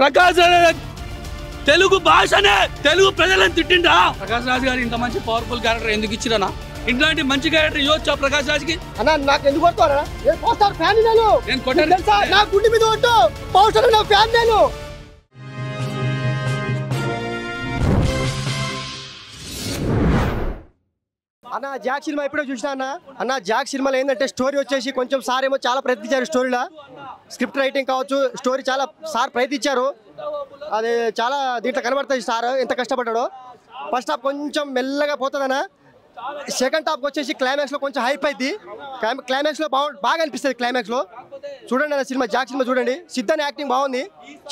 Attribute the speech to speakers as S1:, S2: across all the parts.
S1: ప్రకాష్ తెలుగు భాషనే తెలుగు ప్రజలను తిట్టిండా? ప్రకాష్ రాజ్ గారు ఇంత మంచి పవర్ఫుల్ క్యారెక్టర్ ఎందుకు ఇచ్చిరనా? ఇట్లాంటి మంచి క్యారెక్టర్ ఇవ్వచ్చా ప్రకాష్ రాజ్ కి?
S2: అన్న నాకు ఎందుకు కొడతారా? నేను పవర్ స్టార్ ఫ్యాన్ నేను
S1: కొట్టాను
S2: తెలుసా? నా గుండె మీద కొట్టు, పవర్ స్టార్ నా ఫ్యాన్ నేను. అన్న జాక్ సినిమా ఇప్పుడే చూసినా అన్న జాక్ సినిమాలో ఏంటంటే స్టోరీ వచ్చేసి కొంచెం సార్ ఏమో చాలా ప్రయత్నించారు. స్టోరీలో స్క్రిప్ట్ రైటింగ్ కావచ్చు, స్టోరీ చాలా సార్ ప్రయత్నించారు. అది చాలా దీంట్లో కనబడుతుంది సార్ ఎంత కష్టపడ్డాడో. ఫస్ట్ హాఫ్ కొంచెం మెల్లగా పోతుందన్న, సెకండ్ హాఫ్ వచ్చేసి క్లైమాక్స్లో కొంచెం హైప్ అయింది. క్లైమాక్స్లో బాగా అనిపిస్తుంది. క్లైమాక్స్లో చూడండి అన్న సినిమా, జాక్ సినిమా చూడండి. సిద్ధన్న యాక్టింగ్ బాగుంది.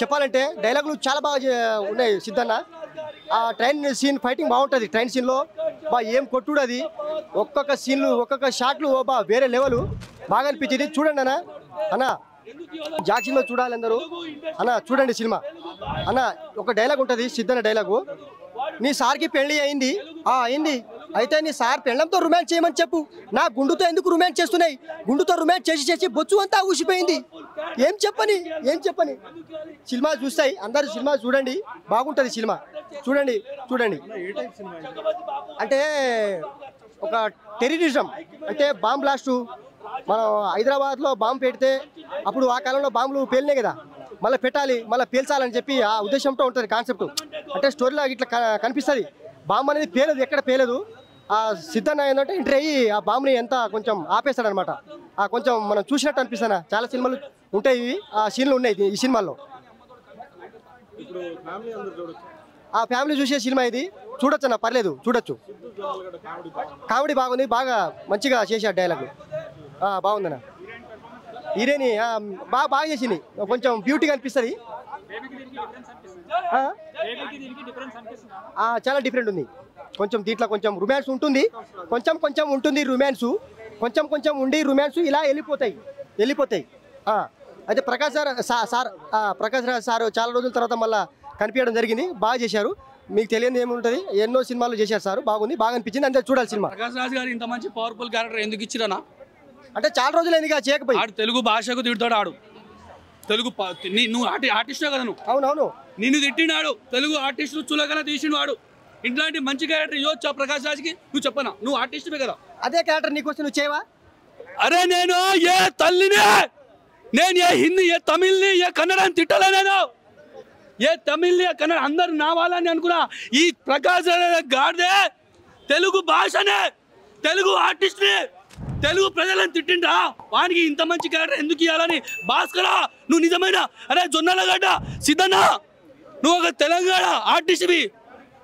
S2: చెప్పాలంటే డైలాగులు చాలా బాగా ఉన్నాయి సిద్ధన్న. ఆ ట్రైన్ సీన్ ఫైటింగ్ బాగుంటుంది. ట్రైన్ సీన్లో ఏం కొట్టుడు, అది ఒక్కొక్క సీన్లు ఒక్కొక్క షాట్లు వేరే లెవెల్ బాగా అనిపించింది. చూడండి అన్న జాక్ సినిమా చూడాలి అందరూ అన్న. చూడండి సినిమా అన్న. ఒక డైలాగ్ ఉంటుంది సిద్ధన్న డైలాగు, నీ సార్కి పెళ్లి అయింది. అయింది అయితే నీ సార్ పెళ్ళంతో రొమాన్స్ చేయమని చెప్పు. నా గుండుతో ఎందుకు రొమాన్స్ చేస్తున్నాయి? గుండుతో రొమాన్స్ చేసి బొచ్చు అంతా ఊసిపోయింది. ఏం చెప్పని సినిమా చూస్తాయి అందరు. సినిమా చూడండి, బాగుంటుంది సినిమా. చూడండి అంటే ఒక టెర్రరిజం అంటే బాంబ్ బ్లాస్టు. మనం హైదరాబాద్లో బాంబు పెడితే అప్పుడు ఆ కాలంలో బాంబులు పేలినాయి కదా, మళ్ళీ పెట్టాలి, మళ్ళీ పేల్చాలని చెప్పి ఆ ఉద్దేశంతో ఉంటుంది కాన్సెప్ట్. అంటే స్టోరీలో ఇట్లా కనిపిస్తుంది. బాంబు అనేది పేలదు, ఎక్కడ పేలదు. ఆ సిద్ధన్న ఏంటంటే ఎంట్రీ అయ్యి ఆ బాంబుని ఎంత కొంచెం ఆపేస్తాడనమాట. కొంచెం మనం చూసినట్టు అనిపిస్తాను. చాలా సినిమాలు ఉంటాయి, ఆ సీన్లు ఉన్నాయి ఈ సినిమాల్లో. ఆ ఫ్యామిలీ చూసే సినిమా ఇది. చూడొచ్చు అన్న, పర్లేదు చూడొచ్చు. కామెడీ బాగుంది, బాగా మంచిగా చేశాడు డైలాగ్. బాగుందన్న. హీరోయిన్ బాగా చేసింది, కొంచెం బ్యూటీగా అనిపిస్తుంది. చాలా డిఫరెంట్ ఉంది. కొంచెం దీంట్లో కొంచెం రొమాన్స్ ఉంటుంది, కొంచెం ఉంటుంది రొమాన్స్, కొంచెం ఉండి రొమాన్స్ ఇలా వెళ్ళిపోతాయి. అయితే ప్రకాష్ రాజ్ సార్ చాలా రోజుల తర్వాత మళ్ళీ కనిపించడం జరిగింది. బాగా చేశారు. మీకు తెలియదు ఏముంటుంది, ఎన్నో సినిమాలు చేశారు సార్. బాగుంది, బాగా అనిపించింది. అంతే చూడాలి సినిమా.
S1: ప్రకాష్ రాజ్ గారు ఇంత మంచి పవర్ఫుల్ క్యారెక్టర్ ఎందుకు ఇచ్చిరనా?
S2: అంటే చాలా రోజులు ఎందుకు చేయకపోయి.
S1: ఆడు తెలుగు భాషకు తిడతాడు. ఆడు తెలుగు నువ్వు ఆర్టిస్టే కదా నువ్వు.
S2: అవునవును,
S1: నిన్ను తిట్టినాడు. తెలుగు ఆర్టిస్టు చులకన తీసిన వాడు. ఇట్లాంటి మంచి క్యారెక్టర్ ఇవ్వచ్చా ప్రకాష్ రాజ్కి? నువ్వు చెప్పనా? నువ్వు ఆర్టిస్టువే కదా.
S2: అదే క్యారెక్టర్ నీకు వస్తే నువ్వు చేయవా?
S1: అరే నేను ఏ తల్లిని, నేను ఏ హిందీ, ఏ తమిళ్ని, ఏ కన్నడని తిట్టలే. నేను ఏ తమిళ్ని, ఏ కన్నడ అందరు నా వాళ్ళని అనుకున్నా. ఈ ప్రకాష్ గాడిదే తెలుగు భాషనే తెలుగు ఆర్టిస్ట్ని తెలుగు ప్రజలను తిట్టిండా? వానికి ఇంత మంచి క్యారెక్టర్ ఎందుకు ఇవ్వాలని? భాస్కరా నువ్వు నిజమైన అరే జొన్నలగడ్డ సిద్ధన్న, నువ్వు ఒక తెలంగాణ ఆర్టిస్ట్వి.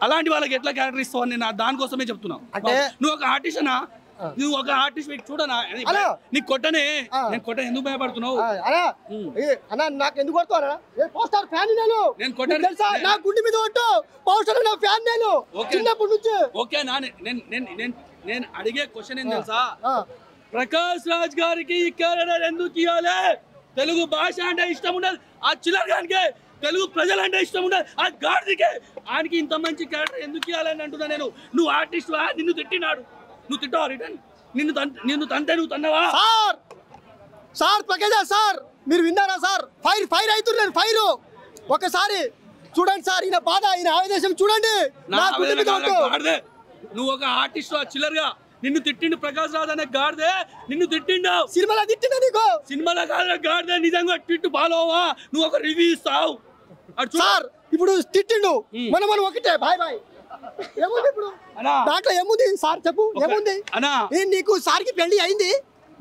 S1: అలాంటి వాళ్ళకి ఎట్లా క్యారెక్టర్ ఇస్తావు అని నేను దానికోసమే చెప్తున్నా. అంటే నువ్వు ఒక ఆర్టిస్ట్ అన్నా, నువ్వు ఒక ఆర్టిస్ట్ చూడనా? నీకు కొట్టనే, నేను కొట్ట ఎందుకు భయపడుతున్నావు?
S2: నాకు ఎందుకు కొడతావు? పవర్ స్టార్ ఫ్యాన్ నేను కొట్టాను తెలుసా? నా గుండె మీద కొట్టు, పవర్ స్టార్ నా ఫ్యాన్ నేను చిన్నప్పటి నుంచి.
S1: ఓకే నేను అడిగే క్వశ్చన్ ఏం తెలుసా? ప్రకాష్ రాజ్ గారికి ఈ క్యారెక్టర్ ఎందుకు ఇవ్వాలి? తెలుగు భాష అంటే ఇష్టం ఉండదు ఆ చిల్లర్ గానికి, తెలుగు ప్రజలంటే ఇష్టం ఉండదు ఆ గాడిదికే. ఆయనకి ఇంత మంచి క్యారెక్టర్ ఎందుకు ఇవ్వాలని అంటున్నా నేను. నువ్వు ఆర్టిస్ట్ వా? నిన్ను తిట్టినాడు, నువ్వు తిట్టావా రిటర్న్? నిన్ను తంతే నువ్వు తన్నవా?
S2: సార్ ప్రకాష్ సార్ మీరు విన్నారా సార్? ఫైర్ అవుతున్నారు, ఫైర్. ఒకసారి చూడండి సార్, ఈయన బాధ, ఈయన ఆవేశం చూడండి.
S1: నువ్వు ఒక ఆర్టిస్ట్ చిల్లర్గా నిన్ను తిట్టిండు ప్రకాష్ రాజ్ అనే గాడిదే. నిన్ను తిట్టిండు
S2: సినిమాలో, తిట్టిందా నీకు?
S1: సినిమాలో గాడిదే నిజంగా తిట్టు బాలోవా? నువ్వు ఒక రివ్యూ ఇస్తావు
S2: సార్. ఇప్పుడు తిట్టిండు, మనం ఒకటే బాయ్ ఏముంది ఇప్పుడు దాంట్లో? ఏముంది సార్ చెప్పు, ఏముంది? నీకు సార్కి పెళ్లి అయింది?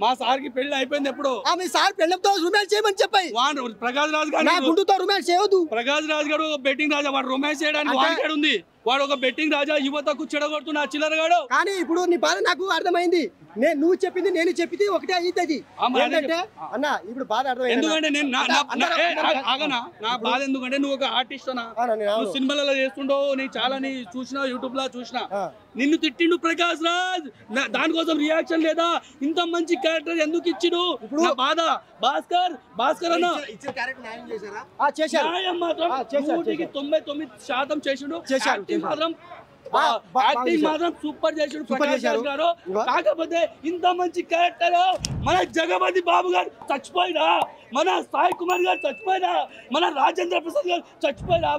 S1: మా సార్కి పెళ్లి అయిపోయింది ఎప్పుడు.
S2: మీ సార్ పెళ్లితో రొమాన్స్ చేయమని చెప్పాయి.
S1: ప్రకాష్ రాజ్ గారు
S2: నా గుండుతో రొమాన్స్ చేయవద్దు.
S1: ప్రకాష్ రాజ్ గారు ఒక బెట్టింగ్ రాజా. వాడు రొమాన్స్ చేయడానికి వాంటెడ్ ఉంది. వాడు ఒక బెట్టింగ్ రాజా, యువతకు చెడగొడుతున్నా చిల్లరగాడు.
S2: కానీ ఇప్పుడు నీ బాధ నాకు అర్థమైంది. నువ్వు చెప్పింది నేను చెప్పింది ఒకటే అయ్యింది. ఏంటంటే అన్న ఇప్పుడు బాధ అర్థమైంది.
S1: ఎందుకంటే నా బాధ ఎందుకంటే నువ్వు ఒక ఆర్టిస్ట్ అన్నా, నువ్వు సినిమాలలో చేస్తుండవు, నీ చాలా చూసినా, యూట్యూబ్ లో చూసినా. నిన్ను తిట్టిండు ప్రకాష్ రాజ్, దానికోసం రియాక్షన్ లేదా? ఇంత మంచి క్యారెక్టర్ ఎందుకు ఇచ్చిడు? బాధ. భాస్కర్ అన్న న్యాయం మాత్రం 99% చేసిండు. మాత్రం యాక్టింగ్ మాత్రం సూపర్ చేశాడు ప్రకాష్ రాజ్ గారు. కాకపోతే ఇంత మంచి క్యారెక్టర్ మన జగపతి బాబు గారు చచ్చిపోయినా, మన సాయి కుమార్ గారు చచ్చిపోయినా, మన రాజేంద్ర ప్రసాద్ గారు చచ్చిపోయినా